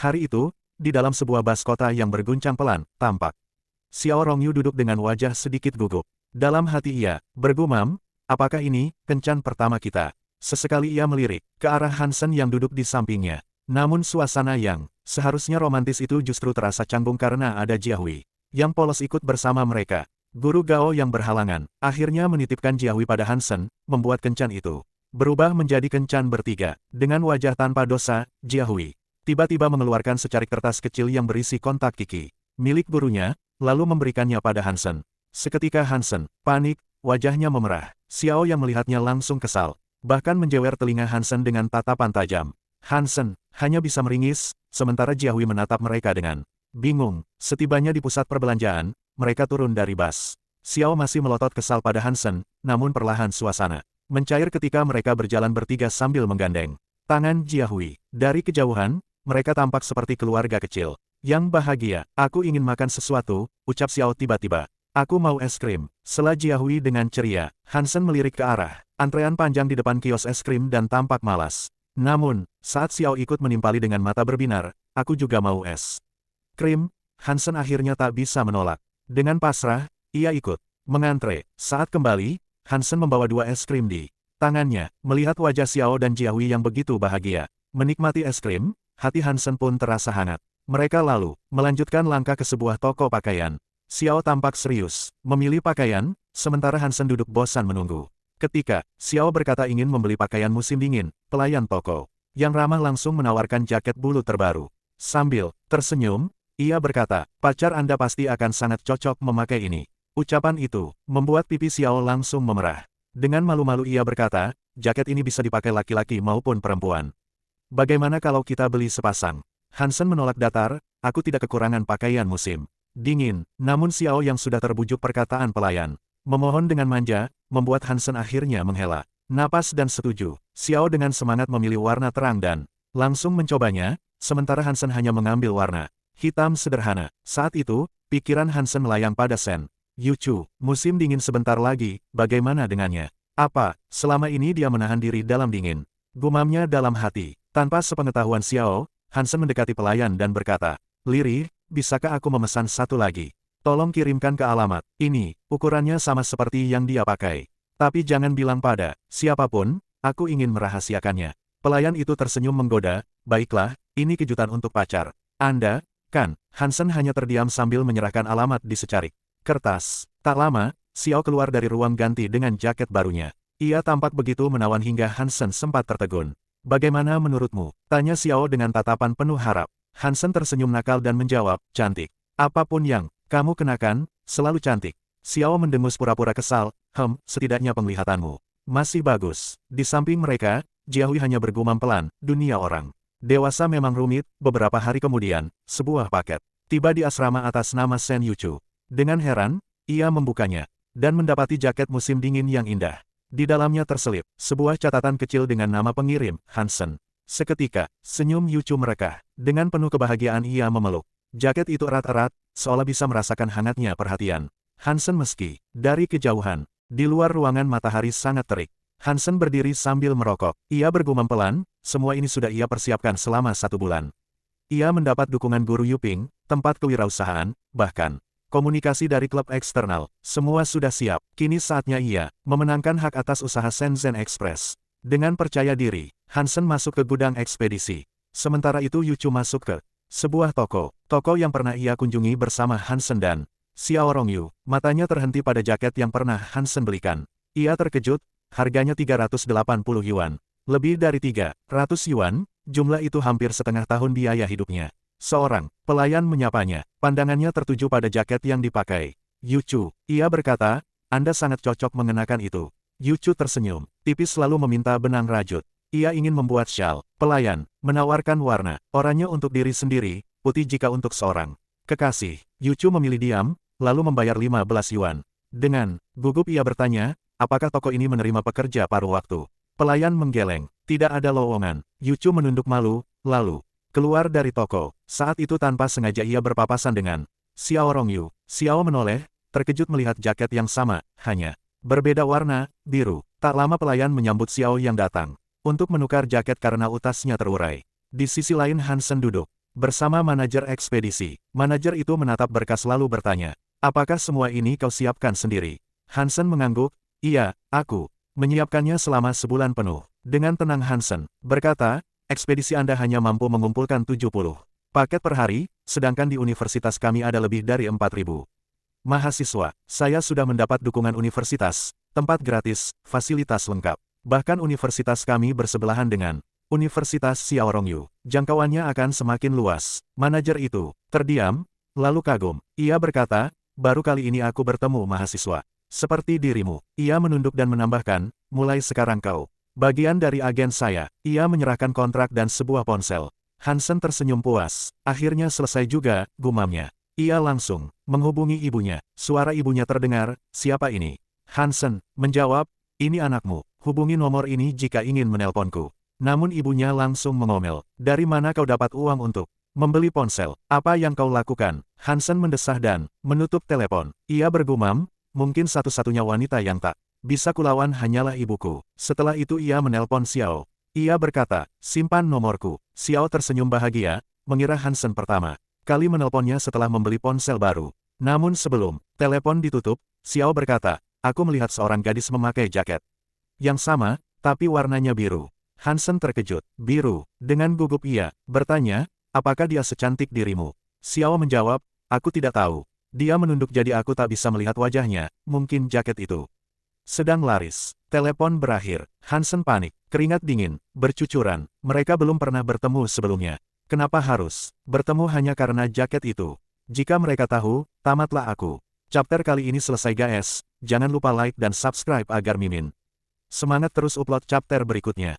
Hari itu, di dalam sebuah bas kota yang berguncang pelan, tampak Xiao Rongyu duduk dengan wajah sedikit gugup. Dalam hati ia, bergumam, apakah ini kencan pertama kita? Sesekali ia melirik ke arah Hansen yang duduk di sampingnya. Namun suasana yang seharusnya romantis itu justru terasa canggung karena ada Jiahui yang polos ikut bersama mereka. Guru Gao yang berhalangan akhirnya menitipkan Jiahui pada Hansen, membuat kencan itu berubah menjadi kencan bertiga. Dengan wajah tanpa dosa, Jiahui tiba-tiba mengeluarkan secarik kertas kecil yang berisi kontak Kiki milik gurunya, lalu memberikannya pada Hansen. Seketika Hansen panik, wajahnya memerah. Xiao yang melihatnya langsung kesal, bahkan menjewer telinga Hansen dengan tatapan tajam. Hansen hanya bisa meringis, sementara Jiahui menatap mereka dengan bingung. Setibanya di pusat perbelanjaan, mereka turun dari bas. Xiao masih melotot kesal pada Hansen, namun perlahan suasana mencair ketika mereka berjalan bertiga sambil menggandeng tangan Jiahui. Dari kejauhan, mereka tampak seperti keluarga kecil yang bahagia. Aku ingin makan sesuatu, ucap Xiao tiba-tiba. Aku mau es krim. Sela Jiahui dengan ceria. Hansen melirik ke arah antrean panjang di depan kios es krim dan tampak malas. Namun, saat Xiao ikut menimpali dengan mata berbinar, aku juga mau es krim. Hansen akhirnya tak bisa menolak. Dengan pasrah, ia ikut mengantre. Saat kembali, Hansen membawa 2 es krim di tangannya. Melihat wajah Xiao dan Jiahui yang begitu bahagia menikmati es krim, hati Hansen pun terasa hangat. Mereka lalu melanjutkan langkah ke sebuah toko pakaian. Xiao tampak serius memilih pakaian, sementara Hansen duduk bosan menunggu. Ketika Xiao berkata ingin membeli pakaian musim dingin, pelayan toko yang ramah langsung menawarkan jaket bulu terbaru. Sambil tersenyum, ia berkata, pacar Anda pasti akan sangat cocok memakai ini. Ucapan itu membuat pipi Xiao langsung memerah. Dengan malu-malu ia berkata, jaket ini bisa dipakai laki-laki maupun perempuan. Bagaimana kalau kita beli sepasang? Hansen menolak datar, aku tidak kekurangan pakaian musim dingin. Namun Xiao yang sudah terbujuk perkataan pelayan memohon dengan manja, membuat Hansen akhirnya menghela napas dan setuju. Xiao dengan semangat memilih warna terang dan langsung mencobanya, sementara Hansen hanya mengambil warna hitam sederhana. Saat itu, pikiran Hansen melayang pada Sen Yuchu. Musim dingin sebentar lagi, bagaimana dengannya? Apa, selama ini dia menahan diri dalam dingin? Gumamnya dalam hati. Tanpa sepengetahuan Xiao, Hansen mendekati pelayan dan berkata, Liri, bisakah aku memesan satu lagi? Tolong kirimkan ke alamat ini, ukurannya sama seperti yang dia pakai. Tapi jangan bilang pada siapapun, aku ingin merahasiakannya. Pelayan itu tersenyum menggoda, baiklah, ini kejutan untuk pacar Anda, kan? Hansen hanya terdiam sambil menyerahkan alamat di secarik kertas. Tak lama, Xiao keluar dari ruang ganti dengan jaket barunya. Ia tampak begitu menawan hingga Hansen sempat tertegun. Bagaimana menurutmu? Tanya Xiao dengan tatapan penuh harap. Hansen tersenyum nakal dan menjawab, cantik. Apapun yang kamu kenakan, selalu cantik. Xiao mendengus pura-pura kesal, setidaknya penglihatanmu masih bagus. Di samping mereka, Jiahui hanya bergumam pelan, dunia orang dewasa memang rumit. Beberapa hari kemudian, sebuah paket tiba di asrama atas nama Sen Yuchu. Dengan heran, ia membukanya, dan mendapati jaket musim dingin yang indah. Di dalamnya terselip sebuah catatan kecil dengan nama pengirim, Hansen. Seketika, senyum Yuchu merekah. Dengan penuh kebahagiaan ia memeluk jaket itu erat-erat, seolah bisa merasakan hangatnya perhatian Hansen meski dari kejauhan. Di luar ruangan matahari sangat terik. Hansen berdiri sambil merokok. Ia bergumam pelan, semua ini sudah ia persiapkan selama 1 bulan. Ia mendapat dukungan guru Yuping, tempat kewirausahaan, bahkan komunikasi dari klub eksternal. Semua sudah siap. Kini saatnya ia memenangkan hak atas usaha Shenzhen Express. Dengan percaya diri, Hansen masuk ke gudang ekspedisi. Sementara itu Yuchu masuk ke sebuah toko yang pernah ia kunjungi bersama Hansen dan Xiao Rongyu. Matanya terhenti pada jaket yang pernah Hansen belikan. Ia terkejut, harganya 380 yuan. Lebih dari 300 yuan, jumlah itu hampir setengah tahun biaya hidupnya. Seorang pelayan menyapanya, pandangannya tertuju pada jaket yang dipakai Yuchu. Ia berkata, Anda sangat cocok mengenakan itu. Yuchu tersenyum, tipis lalu meminta benang rajut. Ia ingin membuat syal. Pelayan menawarkan warna oranye untuk diri sendiri, putih jika untuk seorang kekasih. Yuchu memilih diam, lalu membayar 15 yuan. Dengan gugup ia bertanya, apakah toko ini menerima pekerja paruh waktu? Pelayan menggeleng, tidak ada lowongan. Yuchu menunduk malu, lalu keluar dari toko. Saat itu tanpa sengaja ia berpapasan dengan Xiao Rongyu. Xiao menoleh, terkejut melihat jaket yang sama, hanya berbeda warna, biru. Tak lama pelayan menyambut Xiao yang datang untuk menukar jaket karena utasnya terurai. Di sisi lain Hansen duduk bersama manajer ekspedisi. Manajer itu menatap berkas lalu bertanya, apakah semua ini kau siapkan sendiri? Hansen mengangguk, iya, aku menyiapkannya selama sebulan penuh. Dengan tenang Hansen berkata, ekspedisi Anda hanya mampu mengumpulkan 70 paket per hari, sedangkan di universitas kami ada lebih dari 4.000 mahasiswa. Saya sudah mendapat dukungan universitas, tempat gratis, fasilitas lengkap. Bahkan universitas kami bersebelahan dengan Universitas Xiaorongyu. Jangkauannya akan semakin luas. Manajer itu terdiam, lalu kagum. Ia berkata, baru kali ini aku bertemu mahasiswa seperti dirimu. Ia menunduk dan menambahkan, mulai sekarang kau bagian dari agen saya. Ia menyerahkan kontrak dan sebuah ponsel. Hansen tersenyum puas. Akhirnya selesai juga, gumamnya. Ia langsung menghubungi ibunya. Suara ibunya terdengar, siapa ini? Hansen menjawab, ini anakmu. Hubungi nomor ini jika ingin menelponku. Namun ibunya langsung mengomel. Dari mana kau dapat uang untuk membeli ponsel? Apa yang kau lakukan? Hansen mendesah dan menutup telepon. Ia bergumam, mungkin satu-satunya wanita yang tak bisa kulawan hanyalah ibuku. Setelah itu ia menelpon Xiao. Ia berkata, simpan nomorku. Xiao tersenyum bahagia, mengira Hansen pertama kali menelponnya setelah membeli ponsel baru. Namun sebelum telepon ditutup, Xiao berkata, aku melihat seorang gadis memakai jaket yang sama, tapi warnanya biru. Hansen terkejut. Biru. Dengan gugup ia bertanya, apakah dia secantik dirimu? Xiao menjawab, aku tidak tahu. Dia menunduk jadi aku tak bisa melihat wajahnya, mungkin jaket itu sedang laris. Telepon berakhir. Hansen panik. Keringat dingin bercucuran. Mereka belum pernah bertemu sebelumnya. Kenapa harus bertemu hanya karena jaket itu? Jika mereka tahu, tamatlah aku. Chapter kali ini selesai guys. Jangan lupa like dan subscribe agar Mimin semangat terus upload chapter berikutnya.